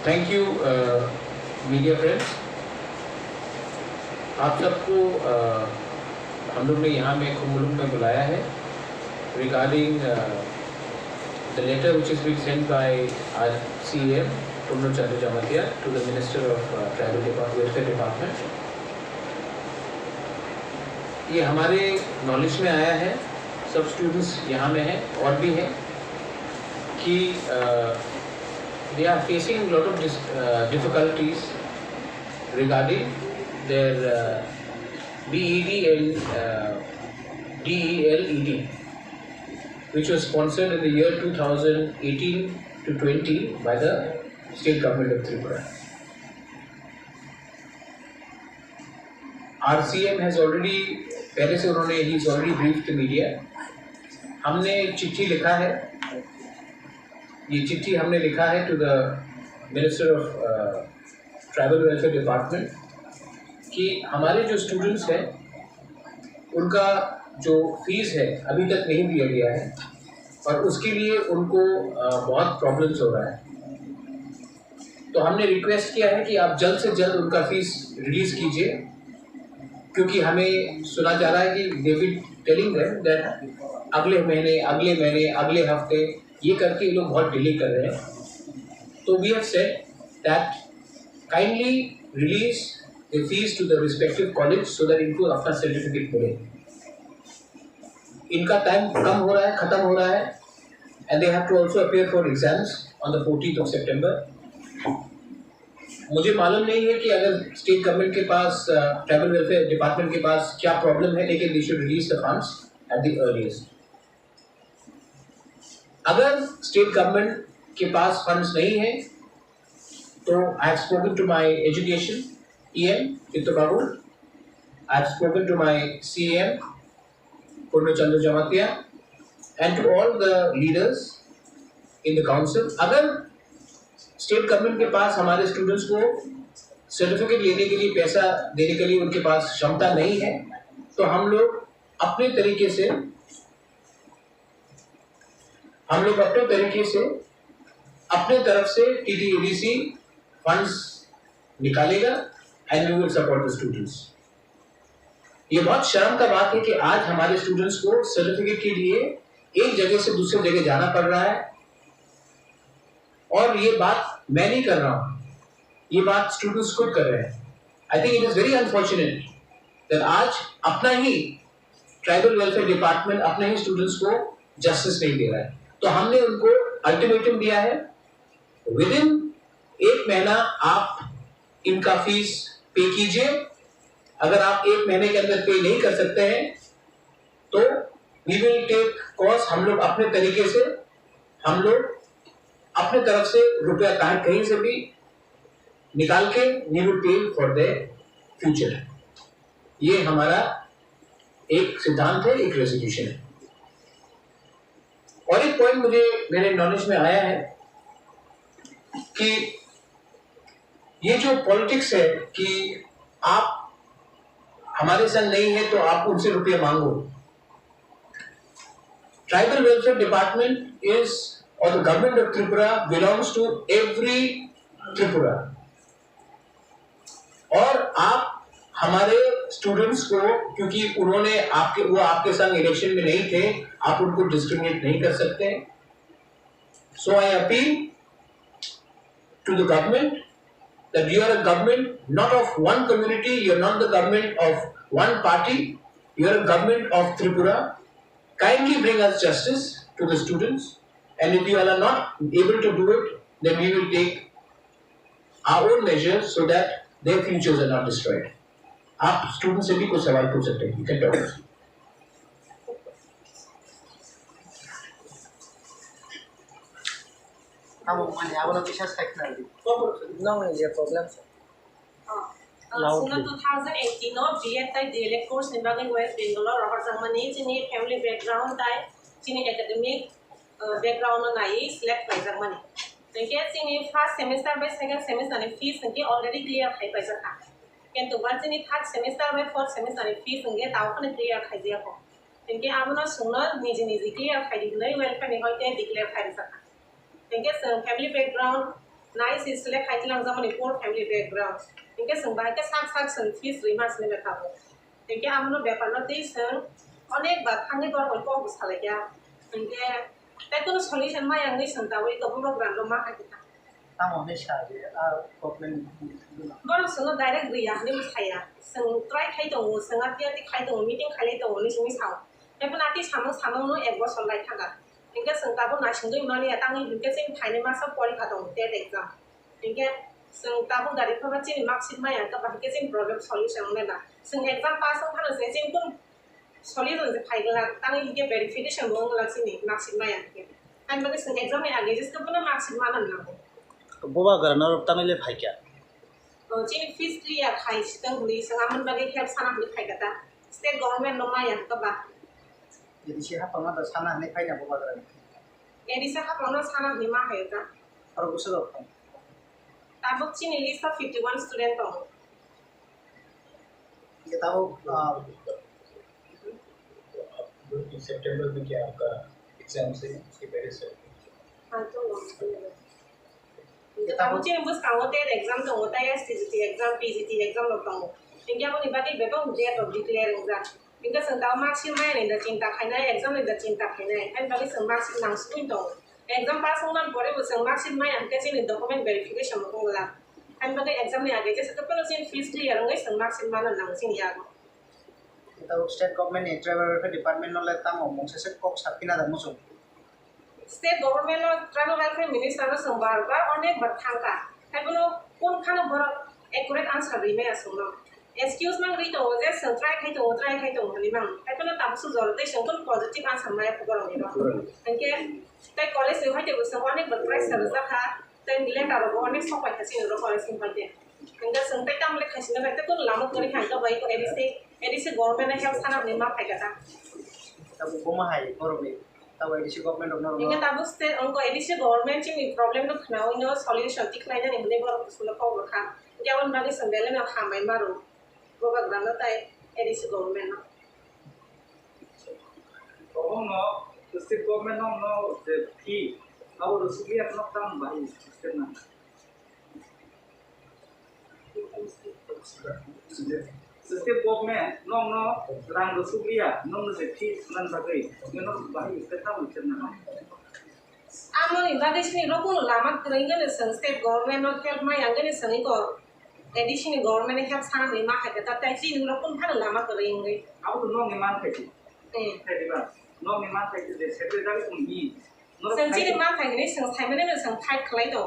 Thank you media friends. आप सबको हम लोग ने यहाँ में खुमुलुम में बुलाया है regarding the letter which is been sent by our CM Jwngjalo to the minister of tribal welfare department. ये हमारे नॉलेज में आया है, सब स्टूडेंट्स यहाँ में हैं और भी हैं कि they are facing a lot of difficulties regarding their B.ed and D.el.ed, which was sponsored in the year 2018 to 20 by the state government of Tripura. Our CM has already, पहले से उन्होंने he's already briefed the media. हमने चिट्ठी लिखा है, ये चिट्ठी हमने लिखा है to the minister of tribal welfare department कि हमारे जो स्टूडेंट्स हैं उनका जो फीस है अभी तक नहीं दिया गया है और उसके लिए उनको बहुत प्रॉब्लम्स हो रहा है। तो हमने रिक्वेस्ट किया है कि आप जल्द से जल्द उनका फीस रिलीज़ कीजिए, क्योंकि हमें सुना जा रहा है कि they will telling them that अगले महीने, अगले हफ्ते ये करके ये लोग बहुत डिले कर रहे हैं। तो we have said that kindly release the fees to the respective college so that इनको अपना सर्टिफिकेट मिले। इनका टाइम कम हो रहा है, ख़त्म हो रहा है, and they have to also appear for exams on the 14th of September। मुझे मालूम नहीं है कि अगर स्टेट गवर्नमेंट के पास, ट्राइबल वेलफेयर डिपार्टमेंट के पास क्या प्रॉब्लम है, लेकिन they should release the funds at the earliest. अगर स्टेट गवर्नमेंट के पास फंड्स नहीं है तो I have spoken to my education EM Chitrababu, I have spoken to my CM Jwngjalo and to all the leaders in the council. अगर state government के पास हमारे स्टूडेंट्स को सर्टिफिकेट लेने के लिए, पैसा देने के लिए उनके पास क्षमता नहीं है, तो हम लोग अपने तरीके से अपने तरफ से TTADC फंड्स निकालेगा and we will support the students. ये बहुत शर्म का बात है कि आज हमारे स्टूडेंट्स को सर्टिफिकेट के लिए एक जगह से दूसरी जगह जाना पड़ रहा है, और ये बात मैं नहीं कर रहा हूँ, ये बात स्टूडेंट्स खुद कर रहे हैं। I think it is very unfortunate that आज अपना ही ट्राइबल वेलफेयर डिपार्टमेंट अपने ही स्टूडेंट्स को जस्टिस नहीं दे रहा है। तो हमने उनको अल्टीमेटम दिया है, विद इन 1 महीना आप इनका फीस पे कीजिए। अगर आप 1 महीने के अंदर पे नहीं कर सकते हैं तो वी विल टेक कॉस्ट, हम लोग अपने तरीके से, हम लोग अपने तरफ से रुपया कहीं से भी निकाल के we will pay for the future. ये हमारा एक सिद्धांत है, एक रेजोल्यूशन है। और एक पॉइंट मुझे मेरे नॉलेज में आया है कि ये जो पॉलिटिक्स है कि आप हमारे संग नहीं है तो आप उनसे रुपये मांगो। ट्राइबल वेलफेयर डिपार्टमेंट इज, और the government of Tripura belongs to every Tripura, और आप हमारे स्टूडेंट्स को, क्योंकि उन्होंने आपके संग इलेक्शन में नहीं थे, आप उनको डिस्क्रिमिनेट नहीं कर सकते। So I appeal to the government that you are a government not of one community, you are not the government of one party, you are a government of Tripura. Kindly bring us justice to the students, and if you are not able to do it, then we will take our own measures so that their futures are not destroyed. आप student से भी कोई सवाल पूछ सकते हैं, you can talk. Kamu mana awal bisa sekali. No, ini problem. Sejak 2018 no B.ed tai D.el.ed course ni bagai West Bengal orang zaman ini family background tai sini academic background ngai select pai zaman ni. Jadi sini first semester by second semester ni fees ni already clear hai pai jaka. কিন্তু বাচ্চানি third semester by fourth semester fee সঙ্গে তাও কোনো clear খাই দিয়া কো তেনকে আপনার সুন্দর নিজে নিজে ক্লিয়ার খাই দিলে ওয়েলফেয়ার নি হইতে ডিক্লেয়ার খাই সাকা তেনকে family background nice is select high lang zaman poor family background inke sung ba ke sak sung fees rimas ne ta bo inke amno byapar no dei sung onek ba thangni bor ko ko sale ya inke ta kono solution ma yang ni sung ta wei ko program lo ma ha kita tamo ne sha je problem bor sung direct ri ya ni mu thaya sung try khai dong sung a ti khai dong meeting khai le dong ni sung ni sao ta pun ati samang no ek bo sol lai thaga inke sung ta bo na sung doi ma le ta ngi inke sing thai ne ma sa pori kha dong te exam inke sung ta bo dari pha ba chin mark sheet ma yang ka ba ke sing problem solution ne na sung exam pass sung phan se sing kun solution se phai la ta ngi ke verification bo ngla sin ni mark sheet ma yang ke an ba ke sung exam ne age jis ka bo na mark sheet ma nan na Bubagrani tamile Phaikha chin fees clear khai sitang li sung aman ba ke help sana ni khai kata state government no ma yang ka ba jadi siapa pengen ada sana ne Phaikha Bubagrani edisa ha pon sana ni ma hai ta और कुछ लोग tabuk chin list of 51 student tong ये ताऊ सितंबर में क्या आपका exam से उसके पहले से ha to tabuk chin bus ka wote exam tong wota ya CCT exam PCT exam lo tong ingya mo ni ba ke beba uje to declare exam ingka sung ta mark sheet ma ni da cinta khaina exam ni da cinta khaina an ba ke sung mark sheet nang screen tong exam pass hong nan pore bu sung mark sheet ma yang ke chin document verification mo ngla an ba ke exam ni age je sa to chin fees clear ngai sung mark sheet ma nan nang sin ya ये ताऊ state government ने travel department no ले ताऊ मोंसे से Coke सापिना दा मुसु state government no tribal welfare minister no sung bar onek bar thangka haibolo kon khana bor accurate answer ri me asung no excuse mang ri to je sung try khai to ni mang haibolo tam su jor te sung kon positive answer mai ko bor ni no anke tai college se hoite sung onek bar pressure za kha tai nile ta ro onek sok pai thasin ro college sin paite angka sung tai tam le khasin na ta kon lamok kori khan ka bai ko edise government ne help sana ni ma phai kata ताऊ बोमा है बरोबे ताऊ ADC government of north Ingat tabuk state angko edisi government cini problem tu kena ino solution tik lainnya ni hene baru sudah kau berkah. Jangan bagi sembelnya nak hamai baru. Bubagrani tai edisi government no. Kalau no, state government no the fee, kalau rusuh apa nak tam bayi sistem na. State government no rang rusuh no the fee nan bagai, no bayi kita macam na. Amo ni bagi sini rokun lama keringan ni seng state government no help mai yang ni seng iko edisi ni government ni help sana ni mak kata tapi sini rokun kan lama keringan. Aku no ngiman kaji. Kaji ba. No ngiman kaji the secretary kungi. Seng sini mak kaji ni seng thai mana ni seng thai kelai tu.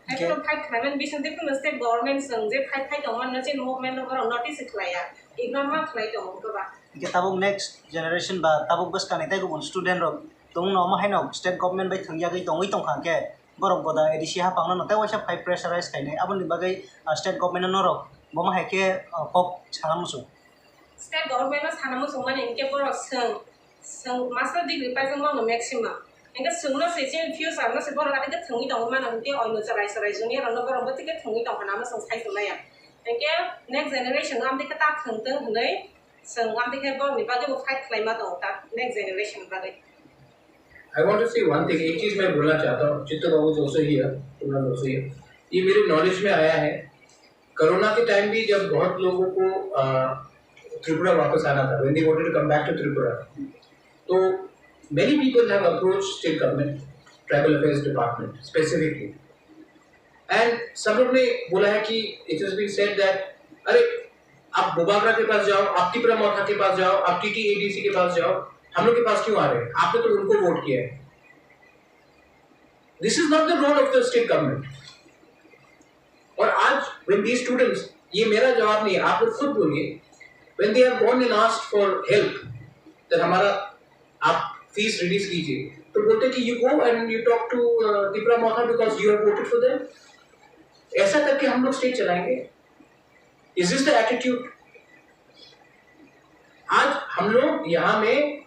Tapi kalau thai kelai mana bisa tu pun state government seng je thai tu mana je movement no kalau notice kelai ya. Ignore mak kelai tu mungkin ba. ये ताऊ next generation बा ताऊ बस connect है को student रो तुम no मा है नो स्टेट गवर्नमेंट बाय थंगिया गई तंगई तंग खाके बरम गोदा एडिसी हा पांगनो नते वाचा फाइ प्रेशराइज खाइने अबनि बागै स्टेट गवर्नमेंट नो रो बमा है के cup छामसु State government nas hanamu sungman inke por sung master degree pa sung mang maximum inke sung no se chen few sa no se por ga ke thungi tong man inke oi no sarai junior no por ba ke thungi tong hana ma sung sai sula ya inke next generation am de ka ta thung teng hnei sung am de ke por ni ba ke bo fight claim ma tong ta next generation ba de I want to say one thing. एक चीज मैं बोलना चाहता हूँ चित्त बाबू also here, तुमने also here. ये मेरे नॉलेज में आया है कोरोना के टाइम भी जब बहुत लोगों को त्रिपुरा वापस आना था when they wanted to come back to Tripura, तो many people have approached state government, tribal affairs department specifically, and सब लोग ने बोला है कि it has been said that अरे आप बुबाग्रा के पास जाओ, आप त्रिपुरा मोथा के पास जाओ, आप TTADC के पास जाओ, हम लोग के पास क्यों आ रहे हैं? आपने तो उनको वोट किया है. This is not the role of the state government. और आज when these students, ये मेरा जवाब नहीं है, आप लोग खुद बोलिए, when they have gone and asked for help, that हमारा आप fees reduce कीजिए, तो बोलते कि you go and you talk to Tripura Motha because you have voted for them. ऐसा करके हम लोग state चलाएंगे? Is this the attitude? आज हम लोग यहाँ में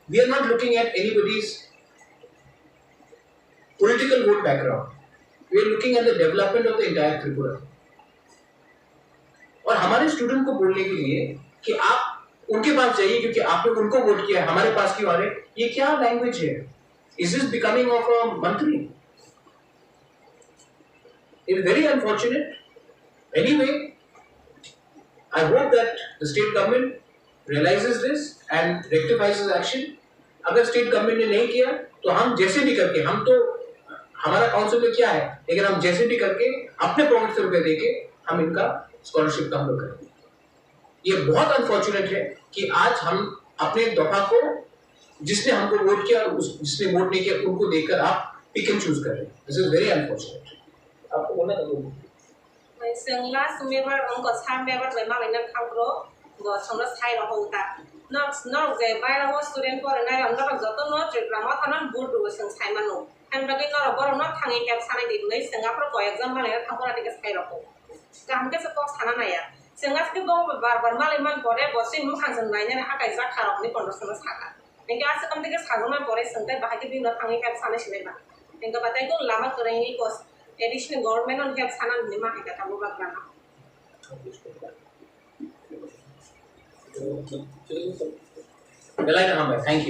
we are not looking at anybody's political vote background. We are looking at the development of the entire Tripura. और हमारे स्टूडेंट को बोलने के लिए कि आप उनके पास जाइए क्योंकि आपने उनको वोट किया है, हमारे पास क्यों आ रहे? ये क्या लैंग्वेज है? Is this becoming of a मंत्री? It is very unfortunate. Anyway, I hope that the state government realizes this and rectifies its action. अगर स्टेट गवर्नमेंट ने नहीं किया तो हम जैसे भी करके, हम तो हमारा काउंसिल में क्या है, लेकिन हम जैसे भी करके अपने पॉकेट से रुपए देके हम इनका स्कॉलरशिप का हम लोग करेंगे। ये बहुत अनफॉर्चुनेट है कि आज हम अपने दफा को जिसने हमको वोट किया और जिसने वोट नहीं किया उनको देखकर आप पिक एंड चूज कर रहे हैं। This is very unfortunate. आपको बोलना था Sengla sumebar ongko samebar bema bena khangro go songla sai ro hota nok je bai ro student pore nai ongla ba joto no Twiprasa thanan board ro seng sai mano han ba ke no ro no thangi kap sanai di nei senga pro ko exam male thangora dik sai ro ko kam ke ko sana na ya senga ke go bar bar male man pore bosin mu khang jeng nai ne akai jak kharok ni pondro sona saka nengka ase kam teke sagoma pore sengtai ba ke din no thangi kap sanai sinai ba nengka batai ko lama korengi ko additional government on help sanan ni ma ka ta Bubagrani. Thank you.